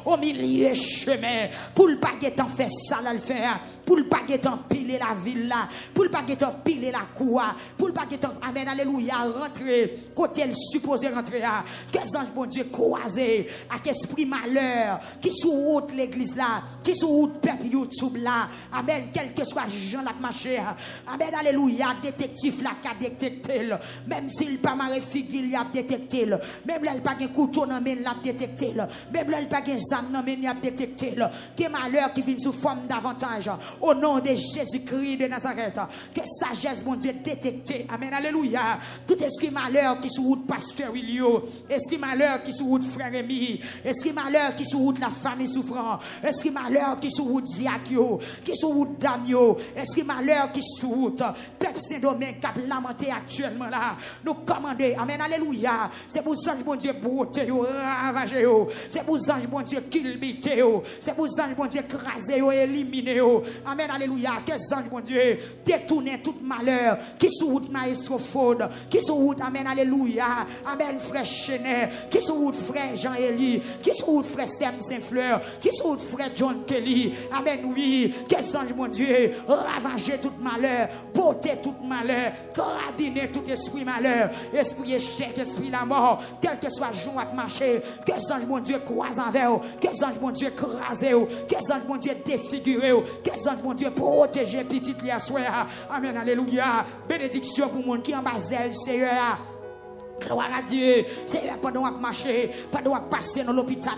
au milieu chemin, pour le paquet en faire ça le faire, pour le paquet en piler la ville là, pour le paquet en piler la cour, pour le paquet en, amen, alléluia, rentrer, côté elle supposé rentrer, que les anges bon Dieu croisent avec esprit malheur qui sous route l'église là, qui sous route peuple YouTube là, amen, quel que soit Jean la marché, amen, alléluia, détective là qui a détecté, même s'il pas marre figure il a détecté, même là il pas un couteau dans main l'a détecté, même là il pas un zam dans main il a détecté, que malheur qui vient sous forme d'avantage, au nom de Jésus-Christ de Nazareth, que sagesse mon Dieu détecté, amen, alléluia, tout esprit malheur qui sous route pasteur Willio, esprit malheur qui sous route frère Rémi, esprit malheur qui sous route la famille souffrant, esprit malheur qui sous route Ziakio, qui sous route Damio, esprit malheur qui sous route peuple Saint-Domingue qui a lamenté actuellement là, nous commander, amen, alléluia, c'est pour ça que mon Dieu broter, ravager, c'est pour ça que mon Dieu kilbiter, c'est pour ça que mon Dieu craser, éliminer, amen, alléluia, que ça mon Dieu détourner tout malheur qui sous route maestro Ford, qui sous route, amen, alléluia, amen, frère Chenet, qui sous route frère Jean-Élie, qui sous route frère Sam Saint-Fleur, qui sous route frère John Kelly, amen, oui, que songe mon Dieu, ravager tout malheur, porter tout malheur, carabiner tout esprit malheur, esprit échec, esprit la mort, quel que soit jour à marcher, que songe mon Dieu croise envers vous, que songe mon Dieu crase vous, que songe mon Dieu défigure vous, que songe mon Dieu protéger petit lias, amen, alléluia, bénédiction pour monde qui en bas zèle, Seigneur. Gloire à Dieu. C'est pas de marcher, pas de passer dans l'hôpital,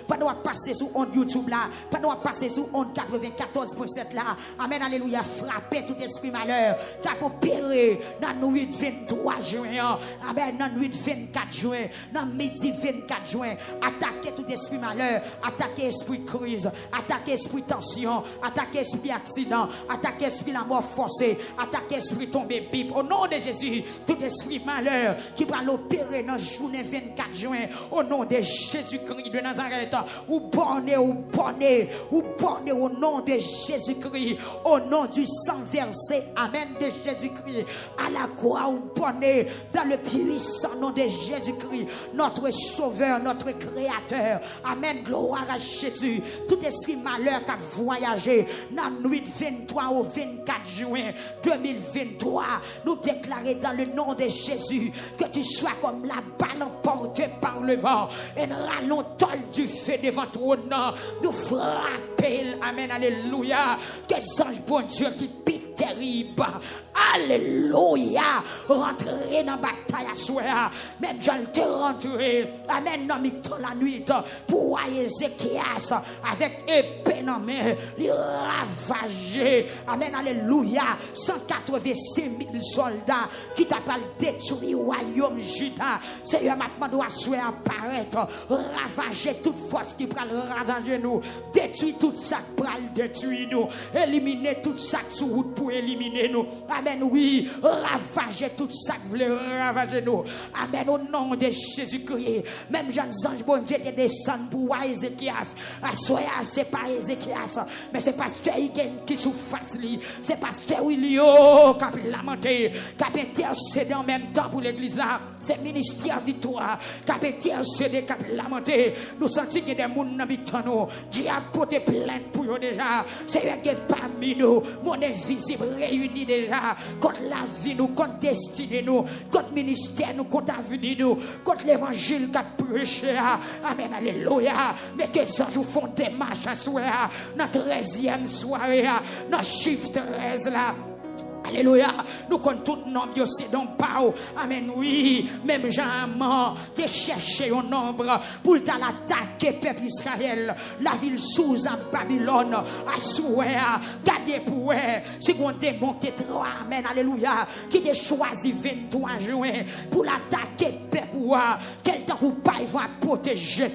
pas de passer sur on YouTube là, pas de passer sur on 94.7 là. Amen, alléluia. Frapper tout esprit malheur. T'as opéré dans nuit 23 juin. Amen, dans nuit 24 juin, dans midi 24 juin. Attaquer tout esprit malheur, attaquer esprit crise, attaquer esprit tension, attaquer esprit accident, attaquer esprit la mort forcée, attaquer esprit tombé bip. Au nom de Jésus, tout esprit malheur qui prend l'opérer dans journée 24 juin au nom de Jésus-Christ de Nazareth, ou borné au nom de Jésus-Christ, au nom du sang versé, amen, de Jésus-Christ à la croix, ou borné dans le puissant nom de Jésus-Christ, notre sauveur, notre créateur, amen, gloire à Jésus. Tout esprit malheur qui a voyagé dans la nuit 23 au 24 juin 2023, nous déclarer dans le nom de Jésus que tu sois comme la balle emportée par le vent, et nous allons tol du feu devant ton nom, nous frapper, amen, alléluia, que ange bon Dieu qui pique terrible, alléluia, rentrer dans la bataille à soi, même Jean te rentré, amen, dans la nuit, pour voir Ézéchias avec épée dans la main, les ravager, amen, alléluia, 186 000 soldats qui t'appellent détruire le royaume Juda. Seigneur, maintenant doit souhaiter apparaître, ravager toute force qui prend ravager nous, détruire tout ça qui prend détruire nous, éliminer tout ça sur route pour éliminer nous. Amen, oui, ravager tout ça qui voulait ravager nous. Amen, au nom de Jésus-Christ. Même Jean-Ange, bon Dieu, te descend pour voir Ézéchias. Soyez, c'est pas Ézéchias, mais c'est pasteur Higgen qui sous face lui. C'est pasteur Willio qui a lamenté, qui a intercédé en même temps pour l'église là. C'est ministère victoire qui a intercédé, qui a lamenté. Nous sentons qu'il y a des gens dans le nous. Dieu a porté plainte pour eux déjà. C'est eux qui est parmi nous. Mon invisible réunis déjà. Contre la vie nous, contre la destinée nous, contre le ministère nous, contre l'avenir nous, contre l'évangile qui a prêché. Amen, alléluia. Mais que ça nous font des marches à soir. Notre 13e soirée, notre chiffre 13 là. Alléluia. Nous comptons tout nombre, c'est donc pas. Amen, oui. Même Jean te cherché un nombre pour l'attaquer, peuple Israël. La ville sous en Babylone. À souhait, gardez pour eux. C'est qu'on te monté 3. Amen, alléluia. Qui te choisi 23 juin pour l'attaquer, peuple. Quel temps vous pas il va protéger.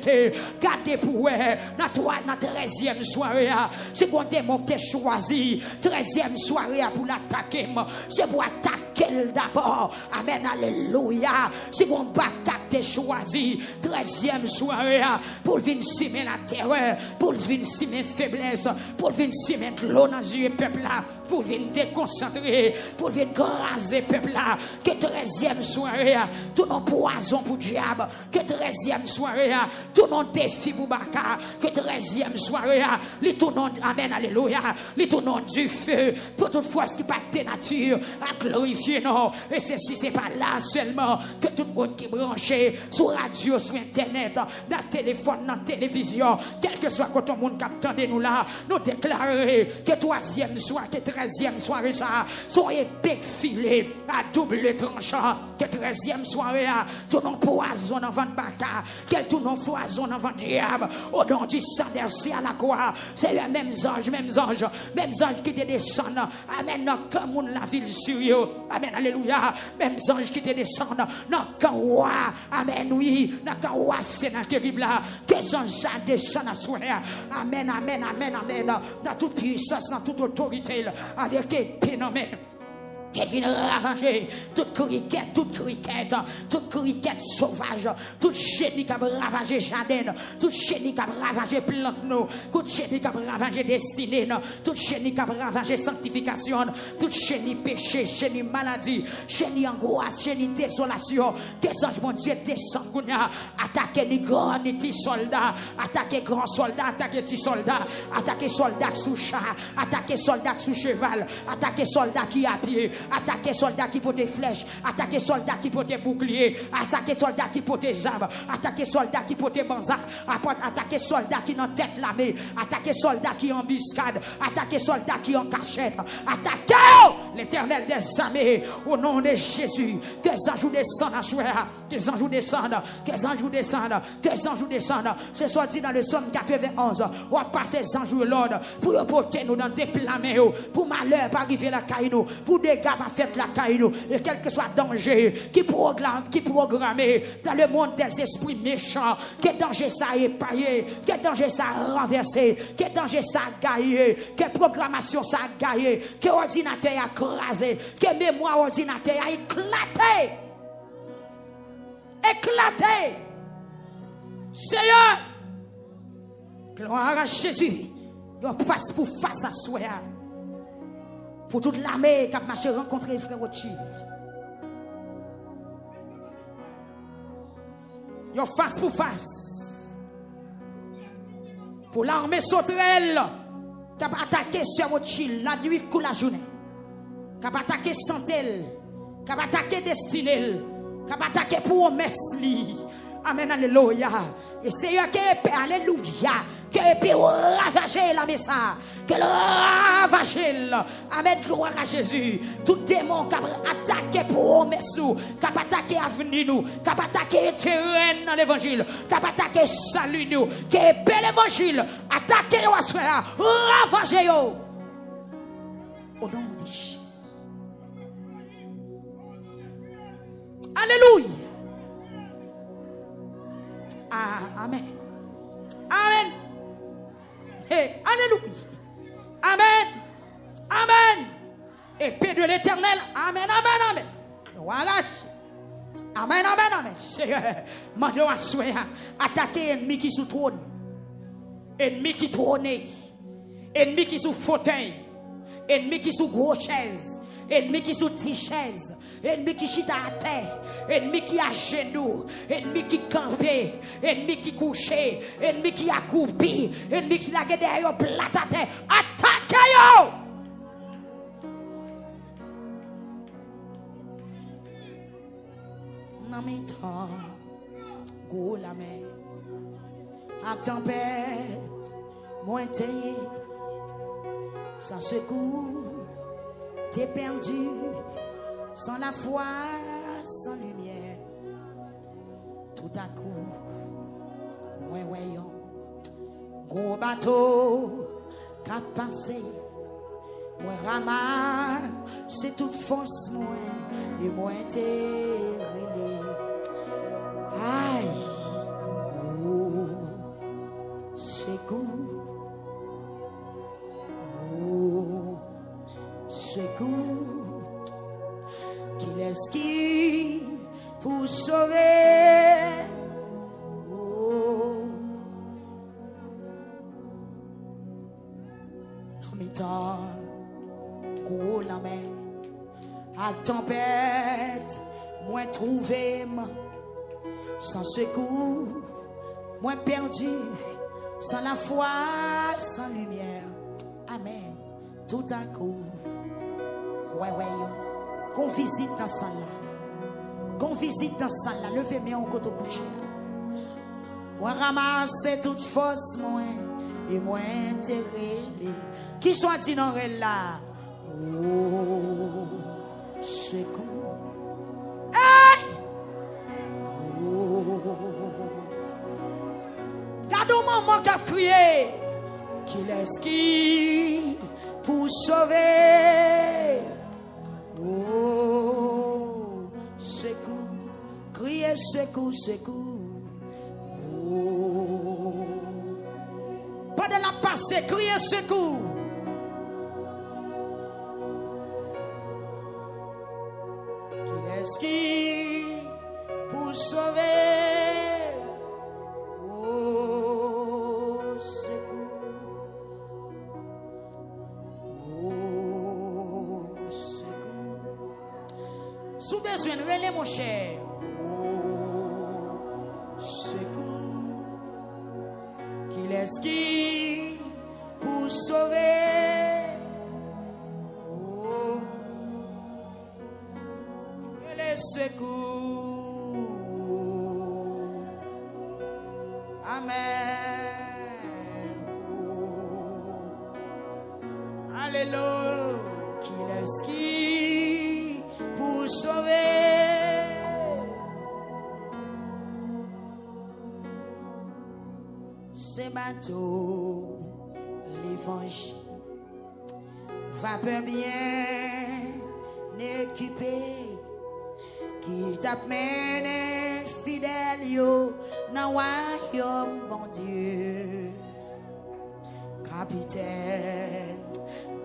Gardez pour eux. Dans 13e soirée. C'est qu'on te monté choisi. 13e soirée pour l'attaquer. C'est pour attaquer d'abord. Amen, alléluia. C'est qu'on bataille choisi. 13e soirée pour venir simer la terreur, pour venir simer faiblesse, pour venir simer l'eau dans le peuple là, pour venir déconcentrer, pour venir craser peuple là. Que 13e soirée, tout nos poison pour diable. Que 13e soirée, tout nos défi pour baka. Que 13e soirée, les tout nom, amen, alléluia. Les tout nom du feu, pour toute force qui pas de nature, à glorifier non. Et ceci, c'est pas là seulement que tout le monde qui est branché sur radio, sur internet, dans le téléphone, dans la télévision, quel que soit quand tout le monde qui attendait nous là, nous déclarer que 3e soir, que 13e soirée, ça, sont épées filées à double tranchant, que 13e soirée, tout non poison avant de baka, quel tout non poison avant diable, au nom du sang versé à la croix, c'est les mêmes anges qui te descendent, amen, comme la ville sur eux, amen, alléluia, mêmes anges qui te descendent, non, quand roi, amen, oui, non, quand roi, c'est dans terrible là, que les anges ça descendent à soi, amen, amen, amen, amen, dans toute puissance, dans toute autorité, avec épée nommée. Qu'elle vienne ravager toute criquette sauvage, toute chenille qui a ravagé jardin, toute chenille qui a ravagé plante, toute chenille qui a ravagé destinée, toute chenille qui a ravagé sanctification, toute chenille péché, chenille maladie, chenille angoisse, chenille désolation. Que ange mon Dieu descend, attaquer les grands ni petits soldats, attaquer grands soldats, attaquer petits soldats, attaquer soldats sous chat, attaquer soldats sous cheval, attaquer soldats qui à pied. Attaquer soldats qui portent des flèches, attaquer soldats qui portent des boucliers, attaquer soldats qui portent des armes, attaquer soldats qui portent des banzas, attaquer soldats qui n'ont tête lamée, attaquer soldats qui en embuscade, attaquer soldats qui en cachette, attaquer l'Éternel des armées au nom de Jésus. Que les anges descendent à soi, que les anges descendent, que les anges descendent, que les anges descendent. C'est sorti dans le psaume 91. On va passer les anges de l'ordre pour porter nous dans des plamés, pour malheur, pour arriver à la caille, pour dégâts. Va faire la caillou et quel que soit danger qui programmé dans le monde des esprits méchants, que danger ça épaillé, que danger ça renversé, que danger ça gaillé, que programmation ça gaillé, que ordinateur a crasé, que mémoire ordinateur a éclaté. Seigneur, gloire à Jésus, face pour face à soi. Pour toute l'armée qui a marché rencontrer frère Rothschild. Yo face pour face. Pour l'armée sauterelle qui a attaqué sur Rothschild la nuit ou la journée. Qui a attaqué Santel. Qui a attaqué Destinée. Qui a attaqué promesse. Amen, alléluia. Et Seigneur, que épée, alléluia, que épée ravager la messa, que le ravager, amen, gloire à Jésus. Tout démon qui a attaqué promesse nous, qui a attaqué avenir nous, qui a attaqué terrain dans l'évangile, qui a attaqué salut nous, que épée l'évangile, attaqué au soir, ravager au nom de Jésus. Alléluia. Ah, amen. Amen. Hey, alléluia. Amen. Amen. Épée de l'Éternel. Amen, amen, amen. Gloire à Dieu. Amen, amen, amen. Seigneur, mandons à soi, attaquer ennemi qui sous trône. Ennemi qui trône. Ennemi qui sous fauteuil. Ennemi qui sous gros chaise. Ennemi qui sous petite chaise. Ennemi qui chita à terre, ennemi qui à genoux, ennemi qui campé, ennemi qui couché, ennemi qui accroupi, ennemi qui l'a gardé à plat à terre, attaquez-yo! Non mais tant, go la mer, à tempête, moins taillé, sans secours, t'es perdu, sans la foi, sans lumière. Tout à coup, ouais, voyons, gros bateau, qu'a passé, moi ramasse, c'est toute force, moi, et moi t'es relé. Aïe, oh, c'est goût, oh, c'est goût, qu'il esquive pour sauver, oh, dans mes temps, gros la mer, à tempête, moi trouvé, sans secours, moi perdu, sans la foi, sans lumière. Amen. Tout à coup, ouais, qu'on visite dans ça là. Qu'on visite dans ça là. Levez-moi en côté couché. Moi ramasse toute force, moi, et moi enterré. Qui soit dit dans là? Oh, secours. Gardons maman qui a crié, qu'il esquive pour sauver. Oh, secours, criez secours, secours. Oh, pas de la passer, criez secours. Qu'il esquive pour sauver. Sous besoin de relais, mon cher. Oh, secours, qu'il esquive pour sauver. Oh, relais secours. Amen. Oh, alléluia, qu'il esquive pour sauver. Ces bateaux, l'évangile, vapeur bien équipé, qui t'amène fidèle yo dans royaume bon Dieu. Capitaine,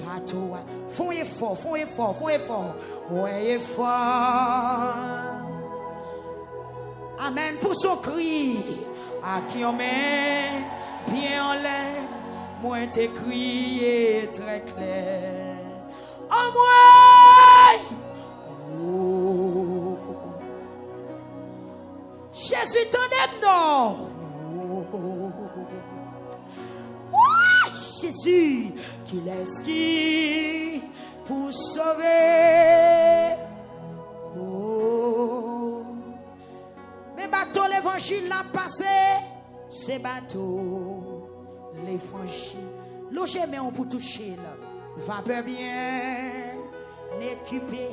bateau, font effort, font effort, font effort. Ouais, effort. Amen. Pour son cri, à qui on met bien en l'air, moi t'ai crié très clair. En moi, oh, Jésus t'en aime, non? Jésus qui l'esquive pour sauver. Oh, mes bateaux l'évangile l'a passé. Ces bateaux l'évangile. Logez mais on pour toucher là. Vapeur bien équipé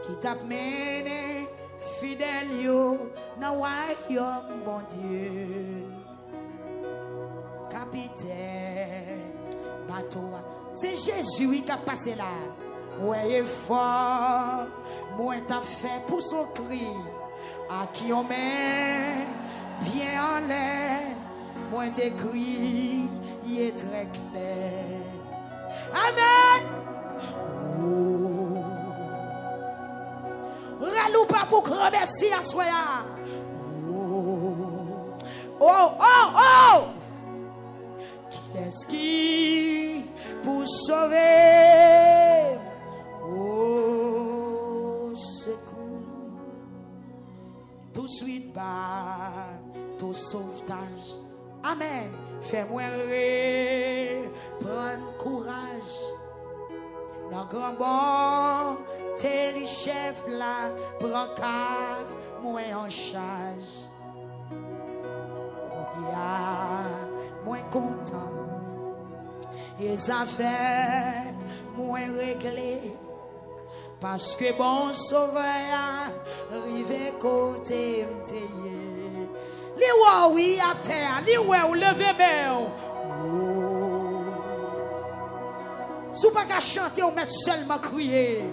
qui t'a mené fidèle yo dans royaume bon Dieu. Capitaine, bateau, c'est Jésus qui a passé là. Ouais, fort, moi t'as fait pour son cri. À qui on met bien en l'air, moi t'écris, il est très clair. Amen. Oh, ralou pas pour remercier à soi. Oh, oh, oh. L'esquive pour sauver. Oh, secours. Tout de suite, bah, tout sauvetage. Amen. Fais-moi prendre courage. Dans grand bord, t'es le chef là, prends car moi en charge. On y a moins content. les affaires moins réglées. Parce que bon sauveur arrivé côté m'teye. Li oui à terre, li ou lever main. Si vous pas qu'à chanter ou mettre seulement crier.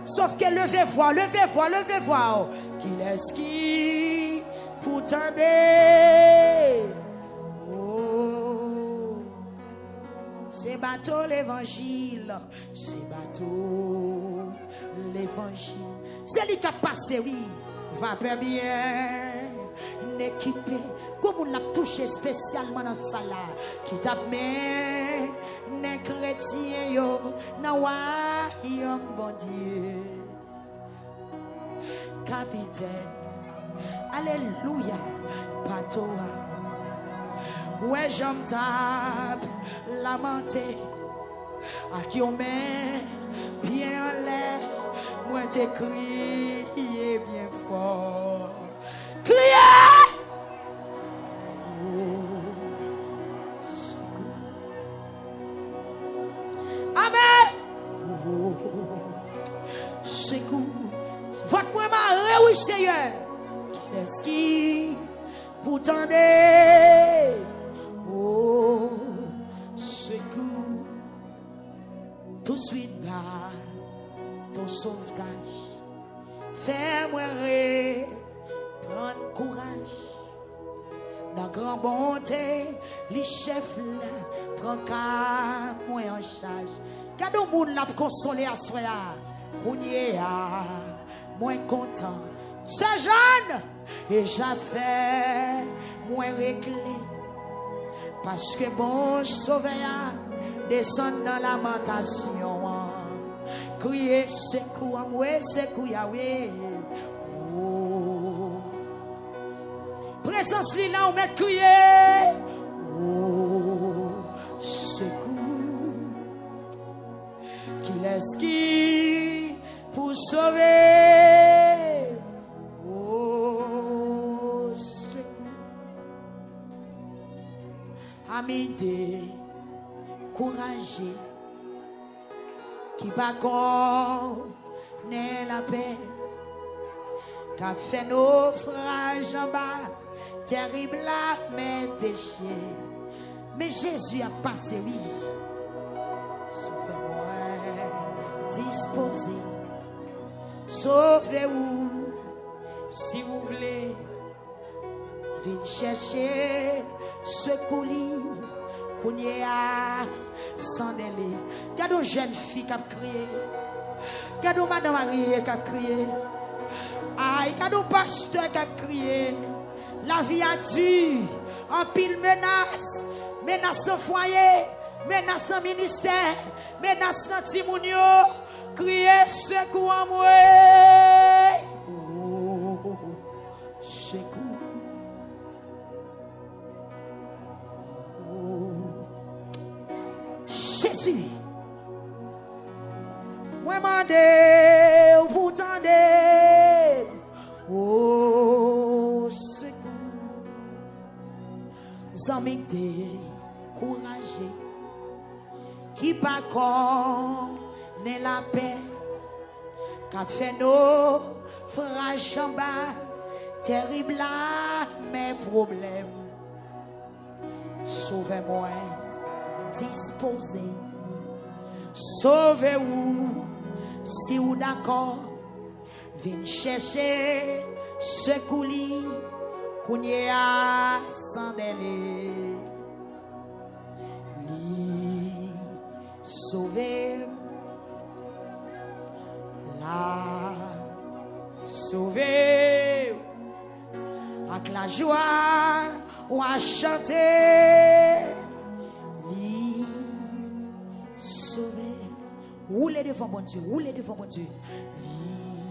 Sauf que levez voix. Qui est-ce qui pour tendre? C'est bateau l'évangile. C'est bateau l'évangile. C'est lui qui a passé, oui. Va pas bien équipé. Comme on l'a touché spécialement dans ça là. Qui t'a mis les chrétiens yo. Na wa yon bon Dieu. Capitaine. Alléluia. Bateau. Ouais, j'en tape, lamenté, à qui on met bien en l'air, moi t'ai crié bien fort. Criez! Amen! Secours. Votre moi m'a oui, Seigneur. Qui est-ce qui pour tendre? Oh, secours, tout de suite bas, ton sauvetage, fais-moi prendre courage, dans grande bonté, les chefs là, prends qu'à moi en charge. Quand on monde l'a consolé à soi, on y est moins content. Ce jeune, et j'ai fait moins réglé. Parce que bon sauveur descend dans la lamentation. Criez secours à moi, secours Yahweh. Oh. Présence là, on met crier. Oh, secours. Qui laisse qui pour sauver? Oh, secours. Amité, courageux, qui pas connaît la paix, qui a fait naufrage en bas, terrible à mes péchés. Mais Jésus a passé, oui. Sauvez-moi, disposez, sauvez-vous, si vous voulez. Viens chercher ce coulis qu'on y a sans délai. Regardez une jeune fille qui a crié. Regardez madame Marie qui a crié. Aïe, regardez un pasteur qui a crié. La vie a dû en pile menace. Menace dans le foyer. Menace dans le ministère. Menace dans le timounio. Criez secours en moi. Oh, secours. Jésus, moi mandé ou pour tendre, oh secours, zami découragé, qui pas connaît la paix, qu'a fait nos frages en bas, terrible à mes problèmes, sauvez-moi. Disposez, sauvez-vous, si vous d'accord, venez chercher ce coulis qu'on y a sans délai. Sauvez, la sauvez, avec la joie ou à chanter. Sauver. Roulez devant bon Dieu. Roulez devant bon Dieu.